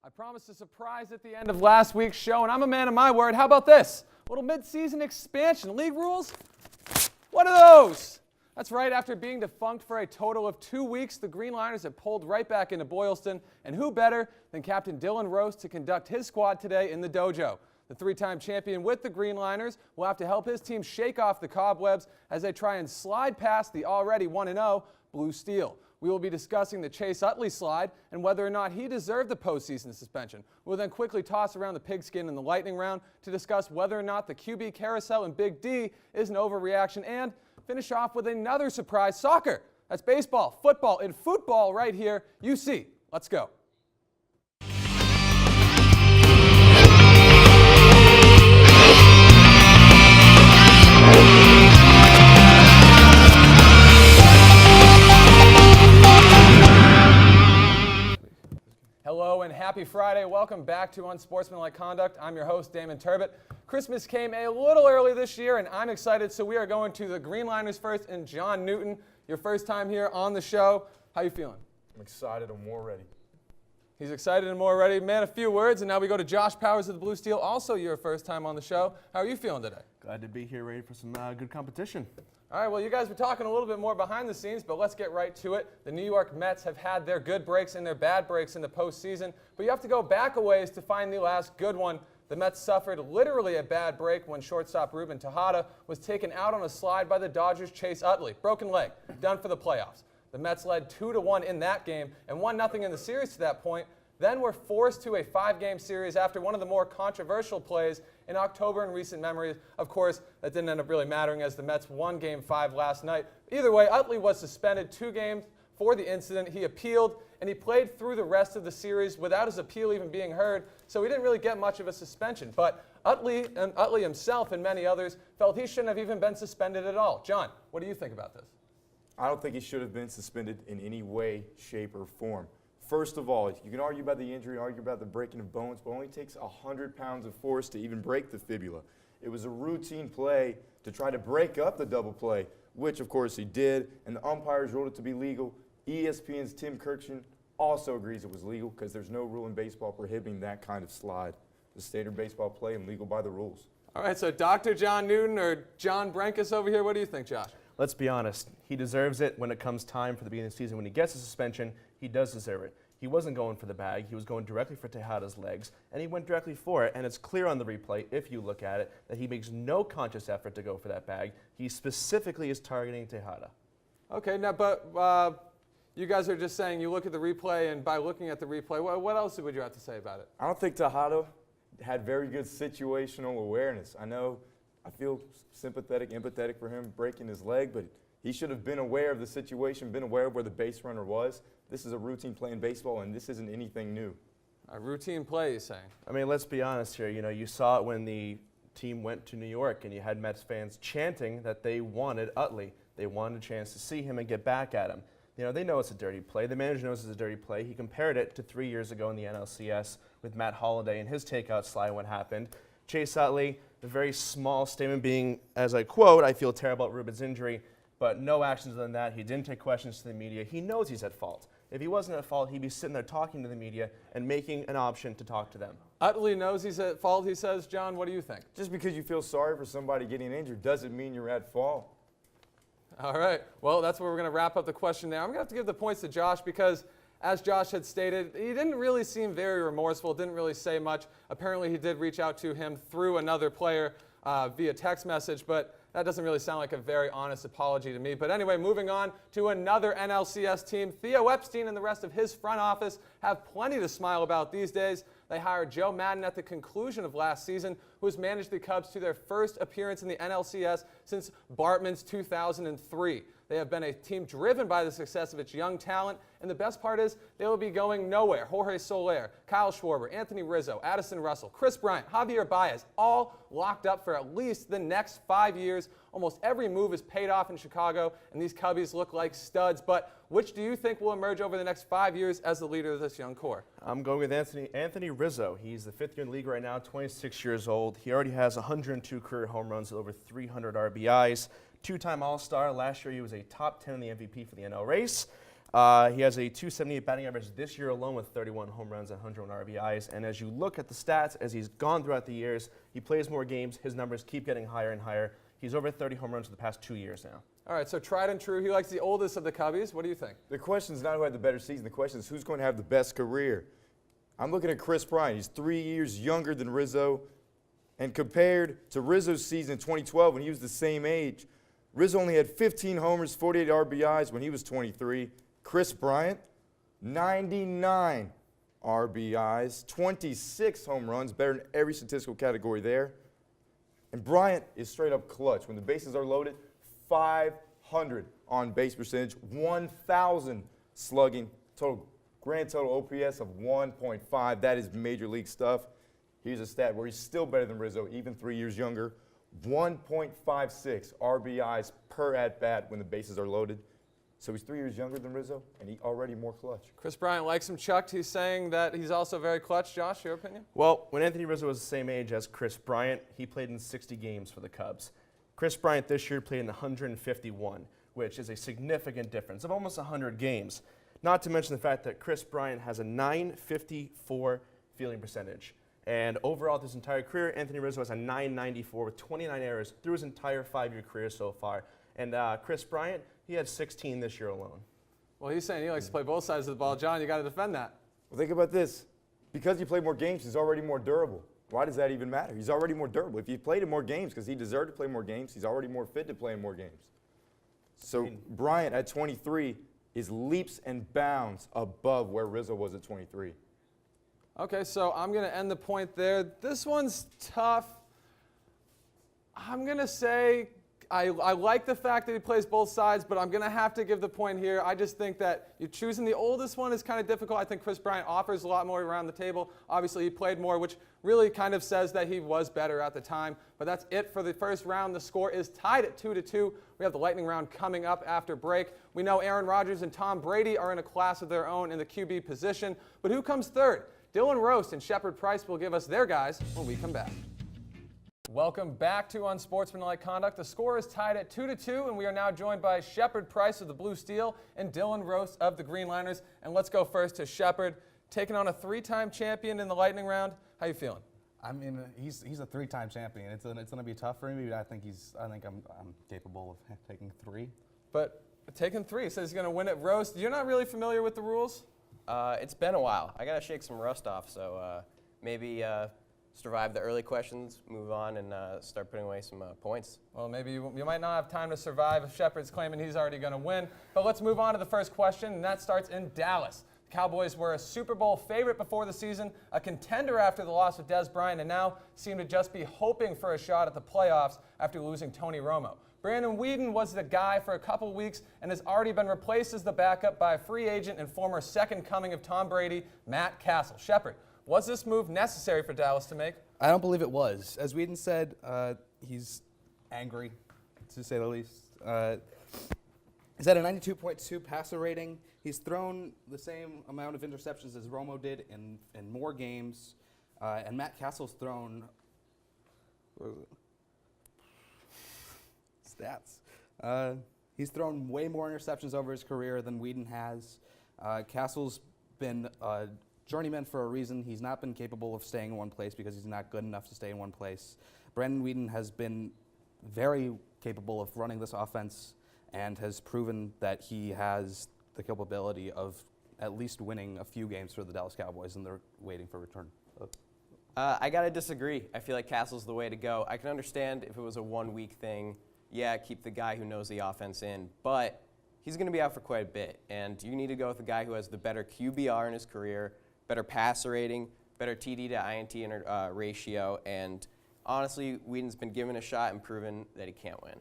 I promised a surprise at the end of last week's show, and I'm a man of my word. How about this? A little mid-season expansion. League rules? What are those? That's right, after being defunct for a total of 2 weeks, the Green Liners have pulled right back into Boylston, and who better than Captain Dylan Rose to conduct his squad today in the dojo. The three-time champion with the Green Liners will have to help his team shake off the cobwebs as they try and slide past the already 1-0 Blue Steel. We will be discussing the Chase Utley slide and whether or not he deserved the postseason suspension. We'll then quickly toss around the pigskin in the lightning round to discuss whether or not the QB carousel and Big D is an overreaction, and finish off with another surprise: soccer. That's baseball, football, and football right here. UC. Let's go. Hello and happy Friday. Welcome back to Unsportsmanlike Conduct. I'm your host, Damon Turbot. Christmas came a little early this year, and I'm excited, so we are going to the Green Liners first, and John Newton, your first time here on the show. How you feeling? I'm excited. I'm more ready. He's excited and more ready. Man, a few words, and now we go to Josh Powers of the Blue Steel, also your first time on the show. How are you feeling today? Glad to be here, ready for some good competition. All right, well, you guys were talking a little bit more behind the scenes, but let's get right to it. The New York Mets have had their good breaks and their bad breaks in the postseason, but you have to go back a ways to find the last good one. The Mets suffered literally a bad break when shortstop Ruben Tejada was taken out on a slide by the Dodgers' Chase Utley. Broken leg, done for the playoffs. The Mets led 2-1 in that game and 1-0 in the series to that point, then were forced to a 5-game series after one of the more controversial plays in October in recent memory. Of course, that didn't end up really mattering as the Mets won Game 5 last night. Either way, Utley was suspended 2 games for the incident. He appealed, and he played through the rest of the series without his appeal even being heard, so he didn't really get much of a suspension. But Utley himself and many others felt he shouldn't have even been suspended at all. John, what do you think about this? I don't think he should have been suspended in any way, shape, or form. First of all, you can argue about the injury, argue about the breaking of bones, but it only takes 100 pounds of force to even break the fibula. It was a routine play to try to break up the double play, which of course he did, and the umpires ruled it to be legal. ESPN's Tim Kirkshin also agrees it was legal because there's no rule in baseball prohibiting that kind of slide. The standard baseball play and legal by the rules. All right, so Dr. John Newton or John Brenkus over here, what do you think, Josh? Let's be honest. He deserves it when it comes time for the beginning of the season. When he gets a suspension, he does deserve it. He wasn't going for the bag. He was going directly for Tejada's legs, and he went directly for it. And it's clear on the replay, if you look at it, that he makes no conscious effort to go for that bag. He specifically is targeting Tejada. Okay, now, but you guys are just saying you look at the replay, and by looking at the replay, what else would you have to say about it? I don't think Tejada had very good situational awareness. I feel sympathetic, empathetic for him breaking his leg, but he should have been aware of the situation, been aware of where the base runner was. This is a routine play in baseball, and this isn't anything new. A routine play, you're saying? I mean, let's be honest here. You know, you saw it when the team went to New York, and you had Mets fans chanting that they wanted Utley. They wanted a chance to see him and get back at him. You know, they know it's a dirty play. The manager knows it's a dirty play. He compared it to 3 years ago in the NLCS with Matt Holliday and his takeout slide when it happened. Chase Utley, a very small statement being, as I quote, "I feel terrible about Ruben's injury," but no actions other than that. He didn't take questions to the media. He knows he's at fault. If he wasn't at fault, he'd be sitting there talking to the media and making an option to talk to them. Utley knows he's at fault, he says. John, what do you think? Just because you feel sorry for somebody getting injured doesn't mean you're at fault. All right. Well, that's where we're going to wrap up the question now. I'm going to have to give the points to Josh because, as Josh had stated, he didn't really seem very remorseful, didn't really say much. Apparently, he did reach out to him through another player via text message, but that doesn't really sound like a very honest apology to me. But anyway, moving on to another NLCS team. Theo Epstein and the rest of his front office have plenty to smile about these days. They hired Joe Madden at the conclusion of last season, who has managed the Cubs to their first appearance in the NLCS since Bartman's 2003. They have been a team driven by the success of its young talent, and the best part is they will be going nowhere. Jorge Soler, Kyle Schwarber, Anthony Rizzo, Addison Russell, Chris Bryant, Javier Baez, all locked up for at least the next 5 years. Almost every move is paid off in Chicago, and these Cubbies look like studs. But which do you think will emerge over the next 5 years as the leader of this young core? I'm going with Anthony Rizzo. He's the 5th year in the league right now, 26 years old. He already has 102 career home runs with over 300 RBIs. Two-time All-Star. Last year he was a top 10 in the MVP for the NL race. He has a .278 batting average this year alone with 31 home runs and 101 RBIs. And as you look at the stats, as he's gone throughout the years, he plays more games. His numbers keep getting higher and higher. He's over 30 home runs for the past 2 years now. All right, so tried and true. He likes the oldest of the Cubbies. What do you think? The question is not who had the better season. The question is who's going to have the best career. I'm looking at Chris Bryant. He's 3 years younger than Rizzo. And compared to Rizzo's season in 2012 when he was the same age, Rizzo only had 15 homers, 48 RBIs when he was 23. Chris Bryant, 99 RBIs, 26 home runs, better than every statistical category there. And Bryant is straight up clutch. When the bases are loaded, 500 on base percentage, 1,000 slugging, grand total OPS of 1.5. That is major league stuff. Here's a stat where he's still better than Rizzo, even 3 years younger. 1.56 RBIs per at-bat when the bases are loaded. So he's 3 years younger than Rizzo, and he's already more clutch. Chris Bryant likes him chucked. He's saying that he's also very clutch. Josh, your opinion? Well, when Anthony Rizzo was the same age as Chris Bryant, he played in 60 games for the Cubs. Chris Bryant this year played in 151, which is a significant difference of almost 100 games. Not to mention the fact that Chris Bryant has a .954 fielding percentage. And overall, this entire career, Anthony Rizzo has a .994 with 29 errors through his entire 5-year career so far. And Chris Bryant, he had 16 this year alone. Well, he's saying he likes to play both sides of the ball. John, you got to defend that. Well, think about this. Because he played more games, he's already more durable. Why does that even matter? He's already more durable. If he played in more games, because he deserved to play more games, he's already more fit to play in more games. So Bryant at 23 is leaps and bounds above where Rizzo was at 23. Okay, so I'm going to end the point there. This one's tough. I'm going to say I like the fact that he plays both sides, but I'm going to have to give the point here. I just think that you're choosing the oldest one is kind of difficult. I think Chris Bryant offers a lot more around the table. Obviously, he played more, which really kind of says that he was better at the time. But that's it for the first round. The score is tied at 2-2. We have the lightning round coming up after break. We know Aaron Rodgers and Tom Brady are in a class of their own in the QB position. But who comes third? Dylan Roast and Shepard Price will give us their guys when we come back. Welcome back to Unsportsmanlike Conduct. The score is tied at 2-2, and we are now joined by Shepard Price of the Blue Steel and Dylan Roast of the Green Liners. And let's go first to Shepard, taking on a 3-time champion in the lightning round. How you feeling? I mean, he's a 3-time champion. It's going to be tough for him. But I think I'm capable of taking 3. But taking 3, he says he's going to win it. Roast, you're not really familiar with the rules? It's been a while. I got to shake some rust off, so maybe survive the early questions, move on, and start putting away some points. Well, maybe you might not have time to survive if Shepard's claiming he's already going to win. But let's move on to the first question, and that starts in Dallas. The Cowboys were a Super Bowl favorite before the season, a contender after the loss of Dez Bryant, and now seem to just be hoping for a shot at the playoffs after losing Tony Romo. Brandon Weeden was the guy for a couple weeks and has already been replaced as the backup by a free agent and former second coming of Tom Brady, Matt Castle. Shepard, was this move necessary for Dallas to make? I don't believe it was. As Whedon said, he's angry, to say the least. He's at a 92.2 passer rating. He's thrown the same amount of interceptions as Romo did in more games. And Matt Castle's thrown stats. He's thrown way more interceptions over his career than Whedon has. Castle's been a journeyman for a reason. He's not been capable of staying in one place because he's not good enough to stay in one place. Brandon Weeden has been very capable of running this offense and has proven that he has the capability of at least winning a few games for the Dallas Cowboys, and they're waiting for return. I got to disagree. I feel like Castle's the way to go. I can understand if it was a one-week thing. Yeah, keep the guy who knows the offense in, but he's going to be out for quite a bit, and you need to go with the guy who has the better QBR in his career, better passer rating, better TD to INT ratio, and honestly, Whedon's been given a shot and proven that he can't win.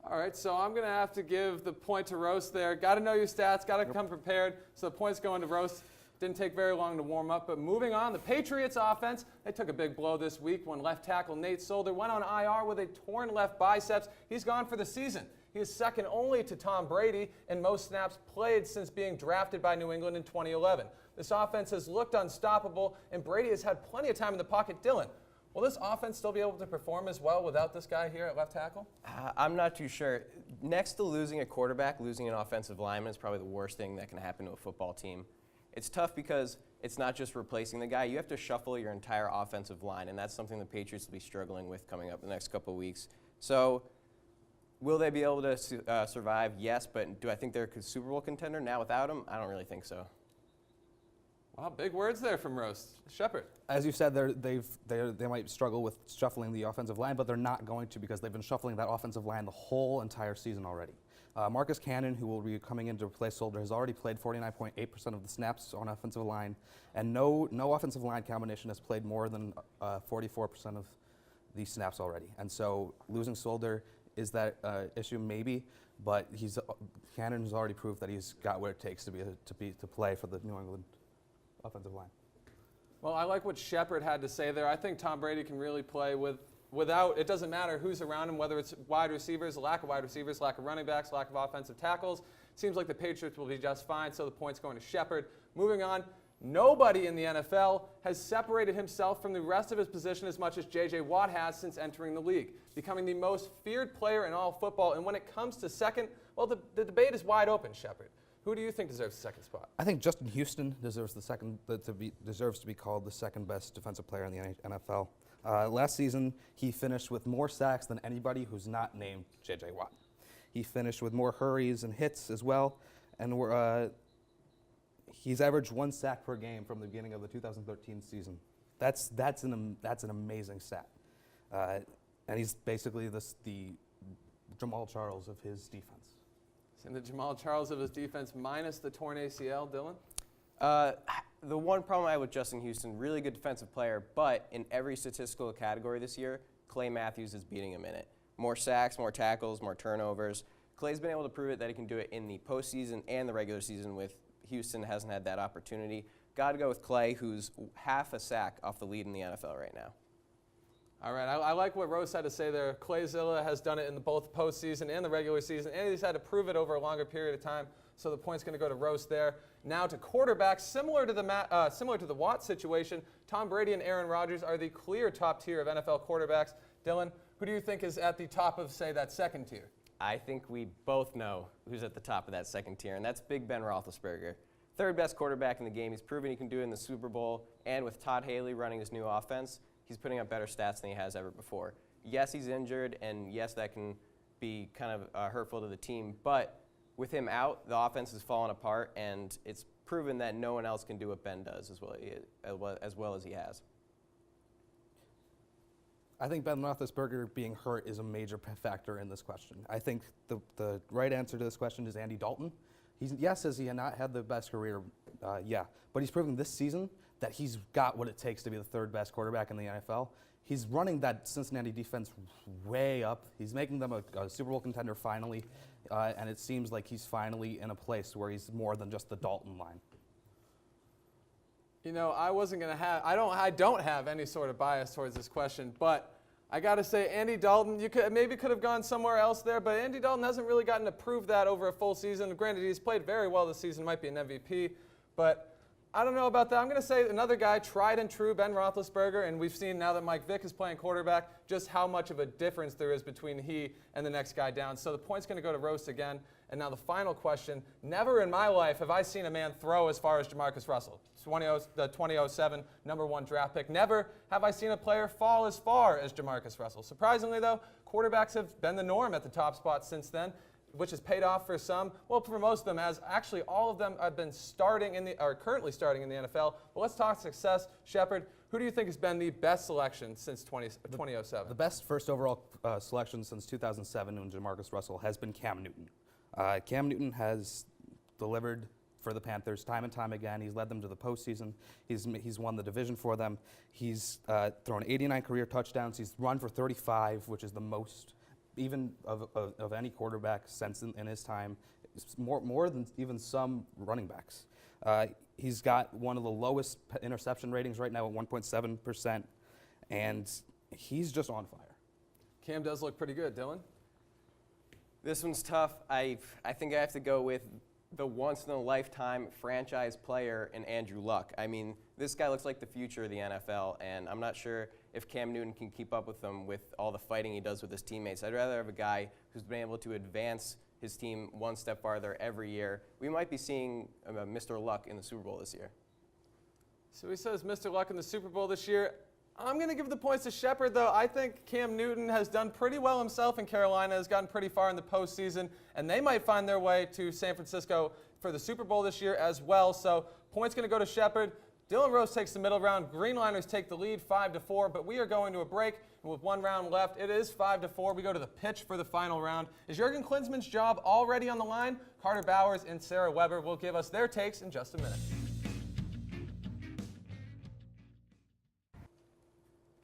All right, so I'm going to have to give the point to Roast there. Got to know your stats, got to come prepared. So the point's going to Roast. Didn't take very long to warm up, but moving on, the Patriots offense, they took a big blow this week when left tackle Nate Solder went on IR with a torn left biceps. He's gone for the season. He is second only to Tom Brady in most snaps played since being drafted by New England in 2011. This offense has looked unstoppable, and Brady has had plenty of time in the pocket. Dylan, Will this offense still be able to perform as well without this guy here at left tackle? I'm not too sure. Next to losing a quarterback, losing an offensive lineman is probably the worst thing that can happen to a football team. It's tough because it's not just replacing the guy. You have to shuffle your entire offensive line, and that's something the Patriots will be struggling with coming up the next couple of weeks. So will they be able to survive? Yes, but do I think they're a Super Bowl contender now without him? I don't really think so. Wow, big words there from Roast. Shepard. As you said, they might struggle with shuffling the offensive line, but they're not going to because they've been shuffling that offensive line the whole entire season already. Marcus Cannon, who will be coming in to replace Solder, has already played 49.8% of the snaps on offensive line, and no offensive line combination has played more than 44% of the snaps already. And so losing Solder is that issue maybe, but Cannon has already proved that he's got what it takes to play for the New England offensive line. Well, I like what Shepard had to say there. I think Tom Brady can really play without, it doesn't matter who's around him, whether it's wide receivers, lack of wide receivers, lack of running backs, lack of offensive tackles. Seems like the Patriots will be just fine, so the point's going to Shepard. Moving on, nobody in the NFL has separated himself from the rest of his position as much as J.J. Watt has since entering the league, becoming the most feared player in all football. And when it comes to second, well, the debate is wide open, Shepard. Who do you think deserves the second spot? I think Justin Houston deserves deserves to be called the second best defensive player in the NFL. Last season, he finished with more sacks than anybody who's not named J.J. Watt. He finished with more hurries and hits as well, and he's averaged 1 sack per game from the beginning of the 2013 season. That's an amazing stat, and he's basically the Jamal Charles of his defense. And the Jamal Charles of his defense minus the torn ACL, Dylan? The one problem I have with Justin Houston, really good defensive player, but in every statistical category this year, Clay Matthews is beating him in it. More sacks, more tackles, more turnovers. Clay's been able to prove it that he can do it in the postseason and the regular season. With Houston, hasn't had that opportunity. Got to go with Clay, who's half a sack off the lead in the NFL right now. All right, I like what Rose had to say there. Clayzilla has done it in both postseason and the regular season, and he's had to prove it over a longer period of time. So the point's going to go to Rose there. Now to quarterbacks, similar to the Watt situation, Tom Brady and Aaron Rodgers are the clear top tier of NFL quarterbacks. Dylan, who do you think is at the top of, say, that second tier? I think we both know who's at the top of that second tier, and that's Big Ben Roethlisberger. Third best quarterback in the game. He's proven he can do it in the Super Bowl, and with Todd Haley running his new offense, he's putting up better stats than he has ever before. Yes, he's injured, and yes, that can be kind of hurtful to the team, but with him out, the offense has fallen apart, and it's proven that no one else can do what Ben does as well as he has. I think Ben Roethlisberger being hurt is a major factor in this question. I think the right answer to this question is Andy Dalton. Has he not had the best career? Yeah, but he's proven this season that he's got what it takes to be the third best quarterback in the NFL. He's running that Cincinnati defense way up. He's making them a Super Bowl contender finally, and it seems like he's finally in a place where he's more than just the Dalton line. You know, I don't have any sort of bias towards this question, but I got to say, Andy Dalton, you could have gone somewhere else there, but Andy Dalton hasn't really gotten to prove that over a full season. Granted, he's played very well this season, might be an MVP, but I don't know about that. I'm going to say another guy, tried and true, Ben Roethlisberger, and we've seen now that Mike Vick is playing quarterback just how much of a difference there is between he and the next guy down. So the point's going to go to Roast again. And now the final question. Never in my life have I seen a man throw as far as Jamarcus Russell, the 2007 #1 draft pick. Never have I seen a player fall as far as Jamarcus Russell. Surprisingly, though, quarterbacks have been the norm at the top spot since then, which has paid off for some. Well, for most of them, as actually all of them have been currently starting in the NFL. Well, let's talk success. Shepard, who do you think has been the best selection since 2007? The best first overall selection since 2007 when Jamarcus Russell has been Cam Newton. Cam Newton has delivered for the Panthers time and time again. He's led them to the postseason. He's won the division for them. He's thrown 89 career touchdowns. He's run for 35, which is the most even of any quarterback since in his time. It's more than even some running backs. He's got one of the lowest interception ratings right now at 1.7%, and he's just on fire. Cam does look pretty good, Dylan. This one's tough. I think I have to go with the once-in-a-lifetime franchise player in Andrew Luck. I mean, this guy looks like the future of the NFL, and I'm not sure if Cam Newton can keep up with him with all the fighting he does with his teammates. I'd rather have a guy who's been able to advance his team one step farther every year. We might be seeing Mr. Luck in the Super Bowl this year. So he says Mr. Luck in the Super Bowl this year. I'm going to give the points to Shepard, though. I think Cam Newton has done pretty well himself in Carolina, has gotten pretty far in the postseason, and they might find their way to San Francisco for the Super Bowl this year as well. So points going to go to Shepard. Dylan Rose takes the middle round. Greenliners take the lead 5-4, but we are going to a break. And with 1 round left, it is 5-4. We go to the pitch for the final round. Is Jurgen Klinsmann's job already on the line? Carter Bowers and Sarah Weber will give us their takes in just a minute.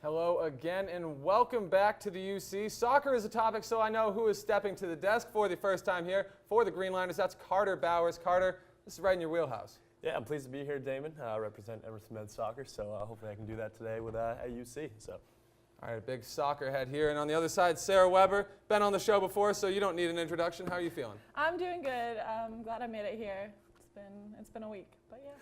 Hello again, and welcome back to the UC. Soccer is a topic, so I know who is stepping to the desk for the first time here for the Greenliners. That's Carter Bowers. Carter, this is right in your wheelhouse. Yeah, I'm pleased to be here, Damon. I represent Emerson Men's Soccer, so hopefully I can do that today with at UC. So, all right, big soccer head here. And on the other side, Sarah Weber. Been on the show before, so you don't need an introduction. How are you feeling? I'm doing good. I'm glad I made it here. It's been a week, but yeah.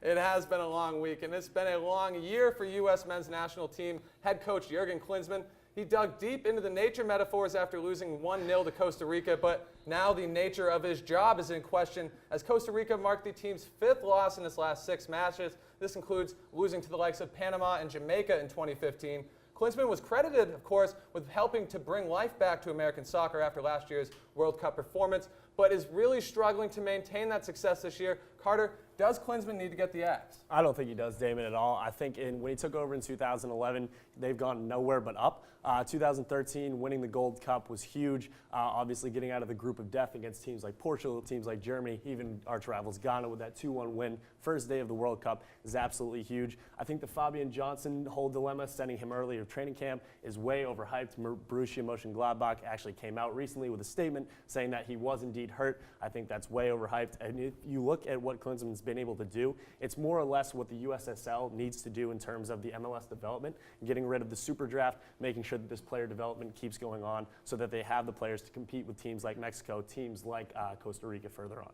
It has been a long week, and it's been a long year for U.S. men's national team head coach Jurgen Klinsmann. He dug deep into the nature metaphors after losing 1-0 to Costa Rica, but now the nature of his job is in question as Costa Rica marked the team's 5th loss in its last 6 matches. This includes losing to the likes of Panama and Jamaica in 2015. Klinsmann was credited, of course, with helping to bring life back to American soccer after last year's World Cup performance, but is really struggling to maintain that success this year. Carter, does Klinsmann need to get the axe? I don't think he does, Damon, at all. I think when he took over in 2011, they've gone nowhere but up. 2013, winning the Gold Cup was huge. Obviously, getting out of the group of death against teams like Portugal, teams like Germany, even arch rivals Ghana with that 2-1 win, first day of the World Cup, is absolutely huge. I think the Fabian Johnson whole dilemma, sending him early to training camp, is way overhyped. Borussia Mönchengladbach actually came out recently with a statement saying that he was indeed hurt. I think that's way overhyped. And if you look at what Klinsmann's been able to do, it's more or less what the USSL needs to do in terms of the MLS development, getting rid of the super draft, making sure that this player development keeps going on so that they have the players to compete with teams like Mexico, teams like Costa Rica further on.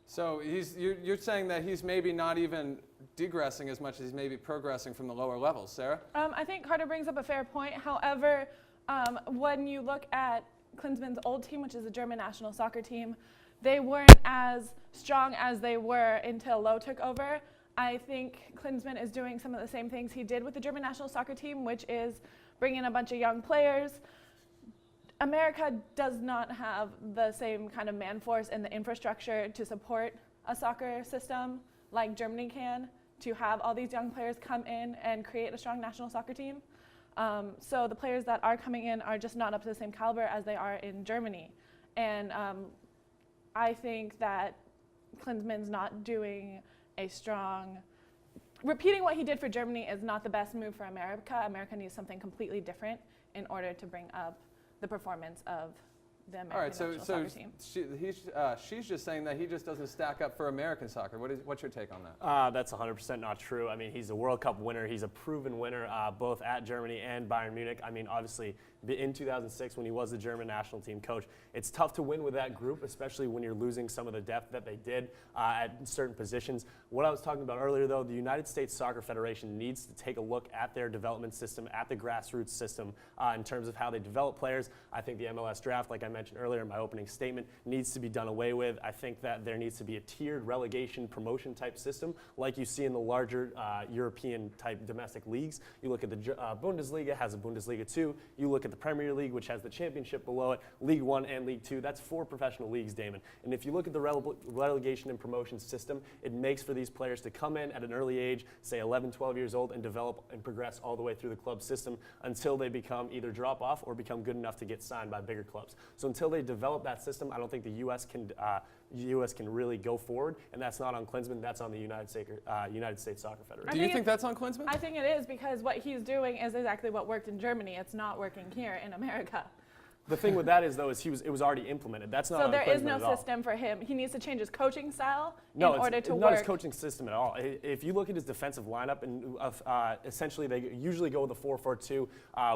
So you're saying that he's maybe not even degressing as much as he's maybe progressing from the lower levels. Sarah? I think Carter brings up a fair point. However, when you look at Klinsmann's old team, which is the German national soccer team, they weren't as strong as they were until Lowe took over. I think Klinsmann is doing some of the same things he did with the German national soccer team, which is bring in a bunch of young players. America does not have the same kind of man force and the infrastructure to support a soccer system like Germany can, to have all these young players come in and create a strong national soccer team. So the players that are coming in are just not up to the same caliber as they are in Germany. And I think that Klinsmann's not doing a strong, repeating what he did for Germany is not the best move for America. America needs something completely different in order to bring up the performance of the American national soccer team. She's just saying that he just doesn't stack up for American soccer. What's your take on that? That's 100% not true. I mean, he's a World Cup winner. He's a proven winner both at Germany and Bayern Munich. I mean, obviously, in 2006 when he was the German national team coach, it's tough to win with that group, especially when you're losing some of the depth that they did at certain positions. What I was talking about earlier, though, the United States Soccer Federation needs to take a look at their development system, at the grassroots system in terms of how they develop players. I think the MLS draft, like I mentioned earlier in my opening statement, needs to be done away with. I think that there needs to be a tiered relegation promotion type system like you see in the larger European type domestic leagues. You look at the Bundesliga has a Bundesliga 2. You look at the Premier League, which has the championship below it, League 1 and League 2. That's 4 professional leagues, Damon. And if you look at the relegation and promotion system, it makes for these players to come in at an early age, say 11, 12 years old, and develop and progress all the way through the club system until they become either drop off or become good enough to get signed by bigger clubs. So until they develop that system, I don't think the U.S. can really go forward, and that's not on Klinsmann, that's on the United States Soccer Federation. Do you think that's on Klinsmann? I think it is, because what he's doing is exactly what worked in Germany. It's not working here in America. The thing with that is, though, is it was already implemented. That's not So on there is Klinsmann no at all. system for him. He needs to change his coaching style No, in order to it's work. not his coaching system at all. If you look at his defensive lineup, and essentially they usually go with a 4-4-2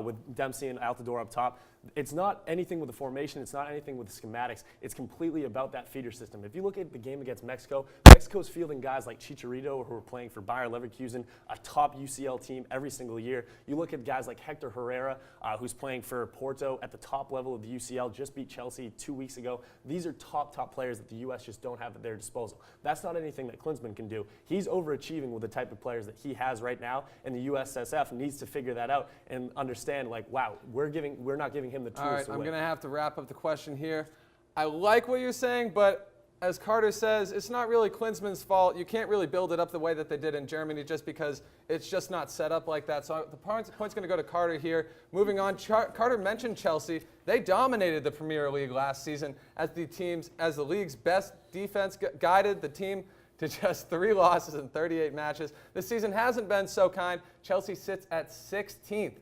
with Dempsey and Altidore up top. It's not anything with the formation. It's not anything with the schematics. It's completely about that feeder system. If you look at the game against Mexico, Mexico's fielding guys like Chicharito, who are playing for Bayer Leverkusen, a top UCL team every single year. You look at guys like Hector Herrera, who's playing for Porto at the top level of the UCL, just beat Chelsea 2 weeks ago. These are top players that the U.S. just don't have at their disposal. That's not anything that Klinsmann can do. He's overachieving with the type of players that he has right now, and the USSF needs to figure that out and understand, like, wow, we're not giving him the tools All right, to I'm win. going to have to wrap up the question here. I like what you're saying, but as Carter says, it's not really Klinsmann's fault. You can't really build it up the way that they did in Germany just because it's just not set up like that. So the point's going to go to Carter here. Moving on, Carter mentioned Chelsea. They dominated the Premier League last season as the league's best defense guided the team to just 3 losses in 38 matches. This season hasn't been so kind. Chelsea sits at 16th.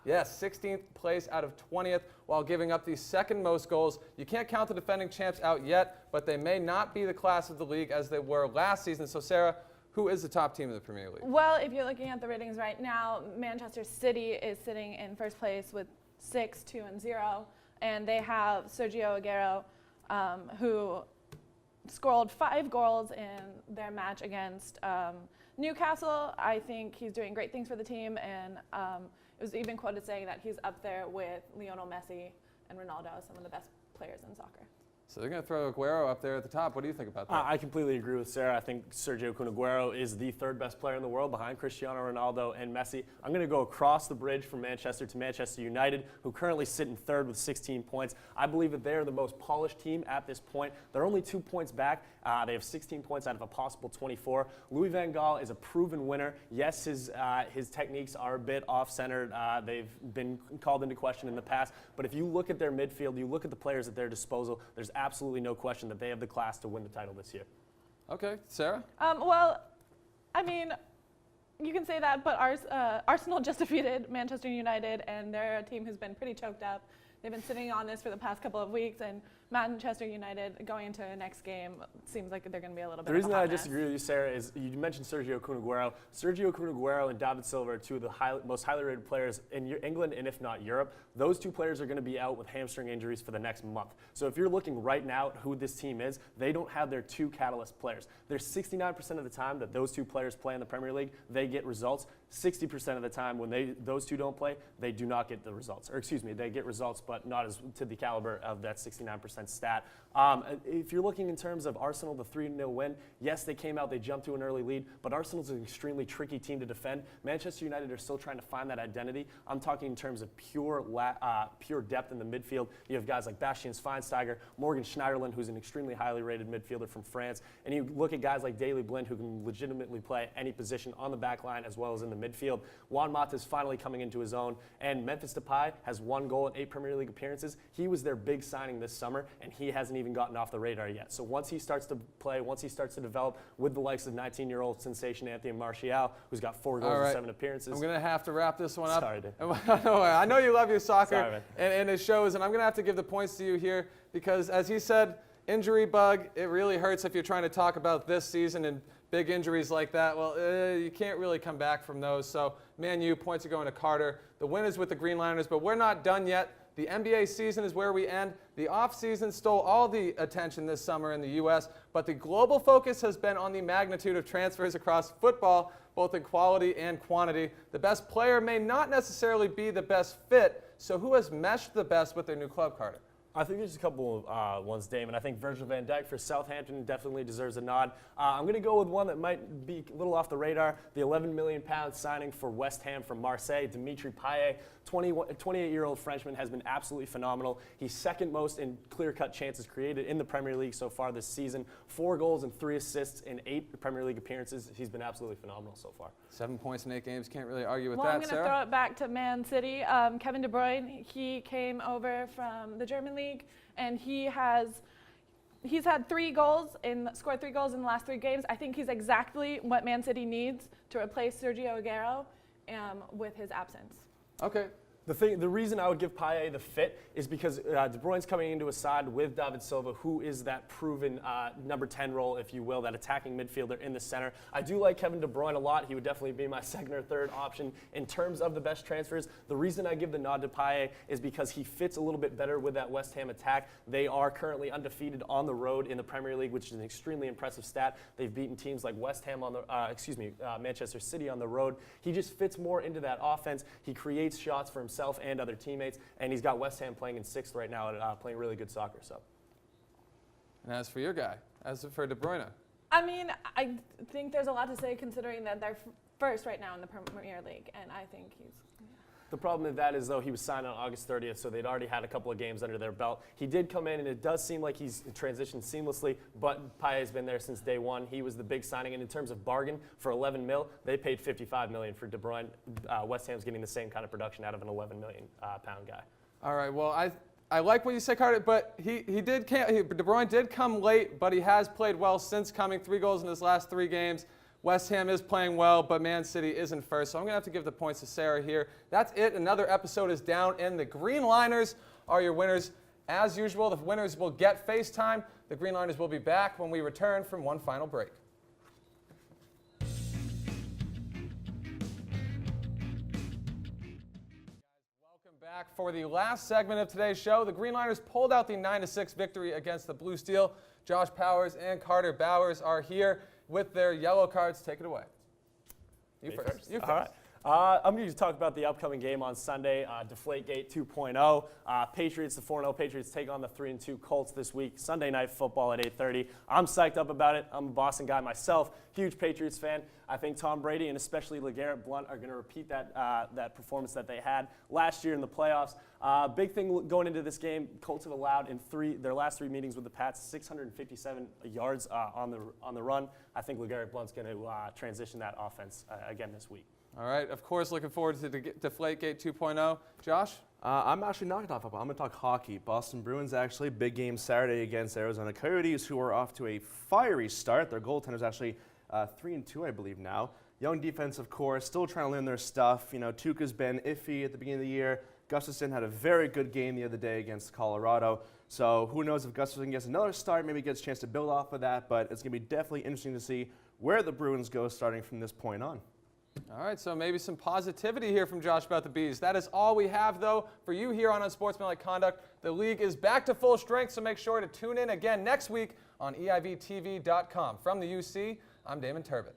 Yes, 16th place out of 20th while giving up the second most goals. You can't count the defending champs out yet, but they may not be the class of the league as they were last season. So, Sarah, who is the top team in the Premier League? Well, if you're looking at the ratings right now, Manchester City is sitting in first place with 6-2-0, and they have Sergio Aguero, who scored 5 goals in their match against Newcastle. I think he's doing great things for the team, and it was even quoted saying that he's up there with Lionel Messi and Ronaldo, some of the best players in soccer. So they're going to throw Aguero up there at the top. What do you think about that? I completely agree with Sarah. I think Sergio Kun Aguero is the 3rd best player in the world behind Cristiano Ronaldo and Messi. I'm going to go across the bridge from Manchester to Manchester United, who currently sit in 3rd with 16 points. I believe that they're the most polished team at this point. They're only 2 points back. They have 16 points out of a possible 24. Louis van Gaal is a proven winner. Yes, his techniques are a bit off-centered. They've been called into question in the past. But if you look at their midfield, you look at the players at their disposal, there's absolutely no question that they have the class to win the title this year. Okay, Sarah? Well, I mean, you can say that, but Arsenal just defeated Manchester United, and they're a team who's been pretty choked up. They've been sitting on this for the past couple of weeks, and Manchester United going into the next game seems like they're going to be a little bit. The reason of a that I hot mess. disagree with you, Sarah, is you mentioned Sergio Kun Aguero. Sergio Kun Aguero and David Silva are 2 of the most highly rated players in England and if not Europe. Those 2 players are going to be out with hamstring injuries for the next month. So if you're looking right now at who this team is, they don't have their 2 catalyst players. There's 69% of the time that those 2 players play in the Premier League, they get results. 60% of the time when those 2 don't play, they do not get the results. Or excuse me, they get results, but not as to the caliber of that 69% stat. If you're looking in terms of Arsenal, the 3-0 win, yes, they came out, they jumped to an early lead, but Arsenal's an extremely tricky team to defend. Manchester United are still trying to find that identity. I'm talking in terms of pure depth in the midfield. You have guys like Bastian Schweinsteiger, Morgan Schneiderlin, who's an extremely highly rated midfielder from France, and you look at guys like Daley Blind, who can legitimately play any position on the back line as well as in the midfield. Juan Mata is finally coming into his own, and Memphis Depay has 1 goal in 8 Premier League appearances. He was their big signing this summer, and he hasn't even gotten off the radar yet. So once he starts to play, once he starts to develop with the likes of 19-year-old sensation Anthony Martial, who's got 4 goals in 7 appearances. I'm going to have to wrap this one up. Sorry, Dave. I know you love your soccer, Sorry, man. and it shows, and I'm going to have to give the points to you here because, as he said, injury bug, it really hurts if you're trying to talk about this season and big injuries like that. Well, you can't really come back from those. So, Man U, points are going to Carter. The win is with the Green Liners, but we're not done yet. The NBA season is where we end. The offseason stole all the attention this summer in the U.S., but the global focus has been on the magnitude of transfers across football, both in quality and quantity. The best player may not necessarily be the best fit, so who has meshed the best with their new club, Carter? I think there's a couple of ones, Damon. I think Virgil van Dijk for Southampton definitely deserves a nod. I'm going to go with one that might be a little off the radar, the £11 million signing for West Ham from Marseille, Dimitri Payet. 28-year-old Frenchman has been absolutely phenomenal. He's 2nd most in clear-cut chances created in the Premier League so far this season. 4 goals and 3 assists in 8 Premier League appearances. He's been absolutely phenomenal so far. 7 points in 8 games. Can't really argue with Well, that, I'm going to Sarah. throw it back to Man City. Kevin De Bruyne, he came over from the German league, and he's had 3 goals scored 3 goals in the last 3 games. I think he's exactly what Man City needs to replace Sergio Aguero with his absence. Okay. The reason I would give Paille the fit is because De Bruyne's coming into a side with David Silva, who is that proven number 10 role, if you will, that attacking midfielder in the center. I do like Kevin De Bruyne a lot. He would definitely be my second or third option in terms of the best transfers. The reason I give the nod to Paille is because he fits a little bit better with that West Ham attack. They are currently undefeated on the road in the Premier League, which is an extremely impressive stat. They've beaten teams like West Ham on the, Manchester City on the road. He just fits more into that offense. He creates shots for himself and other teammates, and he's got West Ham playing in 6th right now, playing really good soccer. So, And as for your guy, as for De Bruyne, I mean, I think there's a lot to say considering that they're first right now in the Premier League, and I think he's. the problem with that is, though, he was signed on August 30th, so they'd already had a couple of games under their belt. He did come in, and it does seem like he's transitioned seamlessly, but Paille's been there since day one. He was the big signing, and in terms of bargain, for 11 mil, they paid 55 million for De Bruyne. West Ham's getting the same kind of production out of an 11 million pound guy. all right, well, I like what you said, Carter, but De Bruyne did come late, but he has played well since coming. 3 goals in his last 3 games. West Ham is playing well, but Man City isn't first, so I'm going to have to give the points to Sarah here. That's it. Another episode is down, and the Green Liners are your winners. As usual, the winners will get FaceTime. The Green Liners will be back when we return from one final break. Welcome back for the last segment of today's show. The Green Liners pulled out the 9-6 victory against the Blue Steel. Josh Powers and Carter Bowers are here with their yellow cards. Take it away. You first. You first. All right. I'm going to talk about the upcoming game on Sunday, Deflategate 2.0. Patriots, the 4-0 Patriots, take on the 3-2 Colts this week. Sunday Night Football at 8:30. I'm psyched up about it. I'm a Boston guy myself, huge Patriots fan. I think Tom Brady and especially LeGarrette Blount are going to repeat that performance that they had last year in the playoffs. Big thing going into this game, Colts have allowed in their last 3 meetings with the Pats 657 yards on the run. I think LeGarrette Blount's going to transition that offense again this week. All right. Of course, looking forward to Deflategate 2.0. Josh? I'm actually not going to talk football. I'm going to talk hockey. Boston Bruins actually, big game Saturday against Arizona Coyotes, who are off to a fiery start. Their goaltender's actually 3-2, I believe now. Young defense, of course, still trying to learn their stuff. You know, Tuukka's been iffy at the beginning of the year. Gustafsson had a very good game the other day against Colorado. So who knows if Gustafsson gets another start, maybe gets a chance to build off of that. But it's going to be definitely interesting to see where the Bruins go starting from this point on. All right, so maybe some positivity here from Josh about the Bees. That is all we have, though, for you here on Unsportsmanlike Conduct. The league is back to full strength, so make sure to tune in again next week on EIVTV.com. From the UC, I'm Damon Turbin.